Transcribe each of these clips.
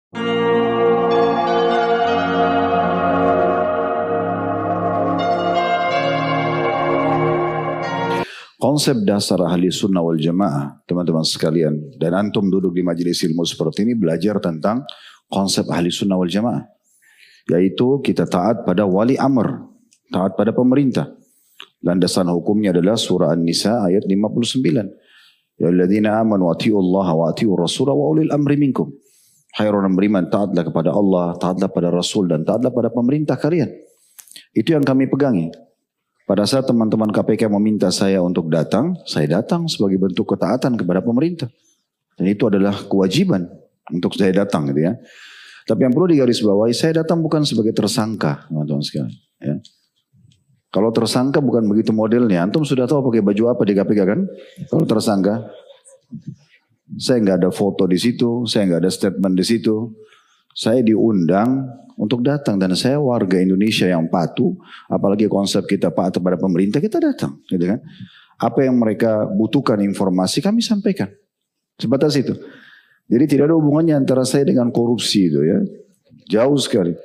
Konsep dasar ahli sunnah wal jamaah, teman-teman sekalian, dan antum duduk di majelis ilmu seperti ini belajar tentang konsep ahli sunnah wal jamaah. Yaitu kita taat pada wali amr, taat pada pemerintah. Landasan hukumnya adalah surah An-Nisa ayat 59. Ya alladzina amanu atiullaha wa atiur rasula wa ulil amri minkum. Hai orang beriman, taatlah kepada Allah, taatlah pada Rasul, dan taatlah pada pemerintah kalian. Itu yang kami pegangi. Pada saat teman-teman KPK meminta saya untuk datang, saya datang sebagai bentuk ketaatan kepada pemerintah. Dan itu adalah kewajiban untuk saya datang gitu ya. Tapi yang perlu digarisbawahi, saya datang bukan sebagai tersangka, teman-teman sekalian. Ya. Kalau tersangka bukan begitu modelnya. Antum sudah tahu pakai baju apa di KPK kan? Kalau tersangka, saya nggak ada foto di situ, saya nggak ada statement di situ. Saya diundang untuk datang dan saya warga Indonesia yang patuh, apalagi konsep kita patuh pada pemerintah, kita datang, gitu kan? Apa yang mereka butuhkan informasi kami sampaikan, sebatas itu. Jadi tidak ada hubungannya antara saya dengan korupsi itu ya, jauh sekali.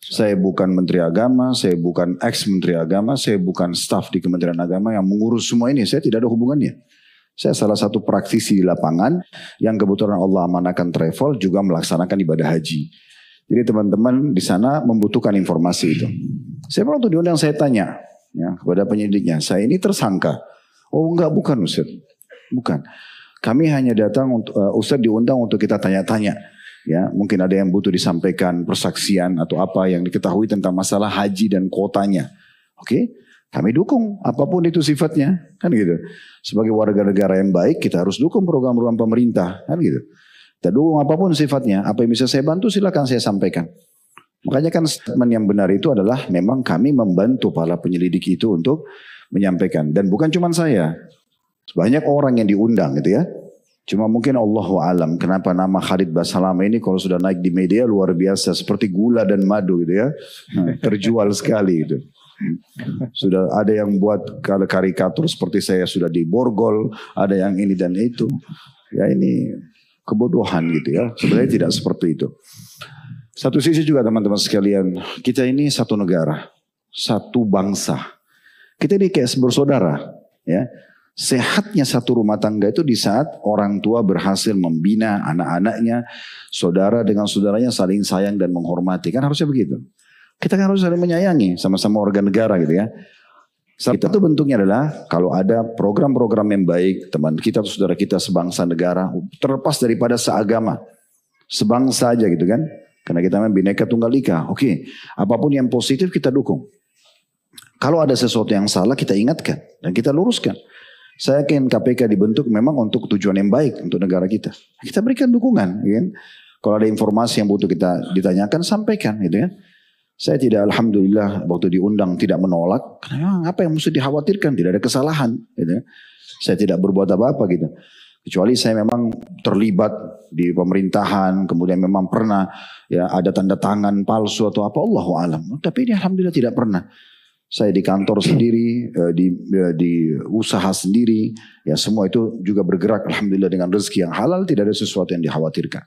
Saya bukan Menteri Agama, saya bukan ex-Menteri Agama, saya bukan staf di Kementerian Agama yang mengurus semua ini, saya tidak ada hubungannya. Saya salah satu praktisi di lapangan yang kebetulan Allah amanahkan travel juga melaksanakan ibadah haji. Jadi teman-teman di sana membutuhkan informasi itu. Saya pernah waktu diundang saya tanya ya, kepada penyidiknya, saya ini tersangka. Oh enggak, bukan Ustaz. Bukan. Kami hanya datang untuk Ustaz diundang untuk kita tanya-tanya. Ya, mungkin ada yang butuh disampaikan persaksian atau apa yang diketahui tentang masalah haji dan kuotanya. Oke? Kami dukung apapun itu sifatnya, kan gitu. Sebagai warga negara yang baik, kita harus dukung program-program pemerintah, kan gitu. Kita dukung apapun sifatnya, apa yang bisa saya bantu silakan saya sampaikan. Makanya kan statement yang benar itu adalah memang kami membantu para penyelidik itu untuk menyampaikan. Dan bukan cuma saya, banyak orang yang diundang gitu ya. Cuma mungkin Allahu alam kenapa nama Khalid Basalamah ini kalau sudah naik di media luar biasa seperti gula dan madu gitu ya. Terjual sekali gitu. Sudah ada yang buat karikatur seperti saya sudah diborgol, ada yang ini dan itu. Ya ini kebodohan gitu ya. Sebenarnya tidak seperti itu. Satu sisi juga teman-teman sekalian, kita ini satu negara, satu bangsa. Kita ini kayak bersaudara, ya. Sehatnya satu rumah tangga itu di saat orang tua berhasil membina anak-anaknya, saudara dengan saudaranya saling sayang dan menghormati. Kan harusnya begitu. Kita kan harus saling menyayangi sama-sama warga negara gitu ya. Saat itu bentuknya adalah kalau ada program-program yang baik, teman kita atau saudara kita sebangsa negara, terlepas daripada seagama, sebangsa aja gitu kan. Karena kita memang Bhinneka Tunggal Ika. Oke, apapun yang positif kita dukung. Kalau ada sesuatu yang salah kita ingatkan dan kita luruskan. Saya yakin KPK dibentuk memang untuk tujuan yang baik untuk negara kita. Kita berikan dukungan, ya kan? Kalau ada informasi yang butuh kita ditanyakan, sampaikan, gitu ya. Saya tidak, alhamdulillah, waktu diundang tidak menolak. Karena apa yang mesti dikhawatirkan? Tidak ada kesalahan, gitu ya. Saya tidak berbuat apa-apa, gitu. Kecuali saya memang terlibat di pemerintahan, kemudian memang pernah ya ada tanda tangan palsu atau apa, Allahu alam. Tapi ini alhamdulillah tidak pernah. Saya di kantor sendiri, di usaha sendiri, ya semua itu juga bergerak alhamdulillah dengan rezeki yang halal, tidak ada sesuatu yang dikhawatirkan.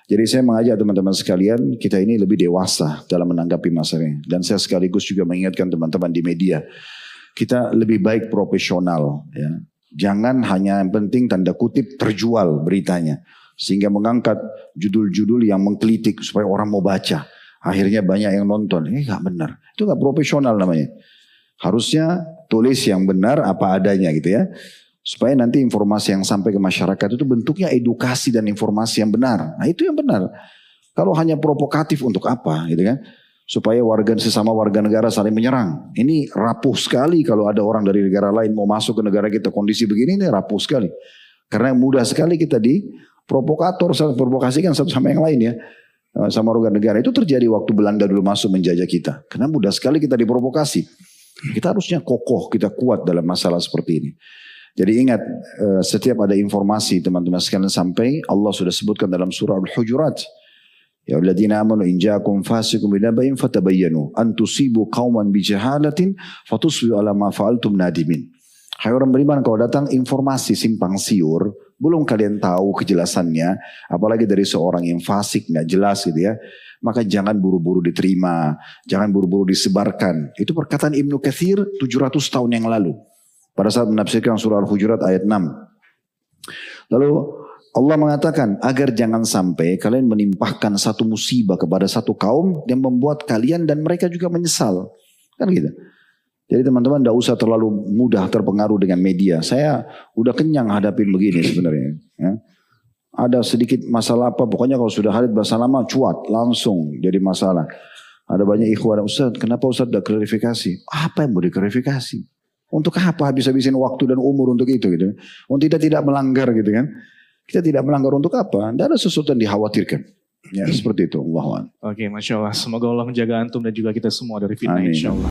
Jadi saya mengajak teman-teman sekalian, kita ini lebih dewasa dalam menanggapi masalah ini. Dan saya sekaligus juga mengingatkan teman-teman di media, kita lebih baik profesional. Ya. Jangan hanya yang penting tanda kutip terjual beritanya. Sehingga mengangkat judul-judul yang mengkritik supaya orang mau baca. Akhirnya banyak yang nonton, ini gak benar. Itu gak profesional namanya. Harusnya tulis yang benar apa adanya gitu ya. Supaya nanti informasi yang sampai ke masyarakat itu bentuknya edukasi dan informasi yang benar. Nah itu yang benar. Kalau hanya provokatif untuk apa gitu kan. Supaya sesama warga negara saling menyerang. Ini rapuh sekali kalau ada orang dari negara lain mau masuk ke negara kita. Kondisi begini ini rapuh sekali. Karena mudah sekali kita provokasikan satu sama yang lain ya. Sama warga negara itu terjadi waktu Belanda dulu masuk menjajah kita. Karena mudah sekali kita diprovokasi. Kita harusnya kokoh, kita kuat dalam masalah seperti ini. Jadi ingat, setiap ada informasi teman-teman sekalian sampai, Allah sudah sebutkan dalam surah Al-Hujurat. Ya alladzina amanu in ja'akum fasiqun binaba'in fatabayyanu an tusibu qauman bijahalatin fatusbihu ala ma fa'altum nadimin. Hai orang beriman, kalau datang informasi simpang siur, belum kalian tahu kejelasannya, apalagi dari seorang yang fasik, nggak jelas gitu ya, maka jangan buru-buru diterima, jangan buru-buru disebarkan. Itu perkataan Ibnu Katsir 700 tahun yang lalu, pada saat menafsirkan surah Al-Hujurat ayat 6. Lalu Allah mengatakan, agar jangan sampai kalian menimpahkan satu musibah kepada satu kaum yang membuat kalian dan mereka juga menyesal. Kan gitu. Jadi teman-teman tidak usah terlalu mudah terpengaruh dengan media. Saya udah kenyang hadapin begini sebenarnya. Ya. Ada sedikit masalah apa, pokoknya kalau sudah hadit bahasa lama cuat, langsung jadi masalah. Ada banyak ikhwan, Ustaz, kenapa Ustaz tidak klarifikasi? Apa yang mau diklarifikasi? Untuk apa habis-habisin waktu dan umur untuk itu gitu? Untuk tidak melanggar gitu kan? Kita tidak melanggar untuk apa? Tidak ada sesuatu yang dikhawatirkan. Ya seperti itu. Allahuakbar. Oke, Masya Allah. Semoga Allah menjaga antum dan juga kita semua dari fitnah insya Allah.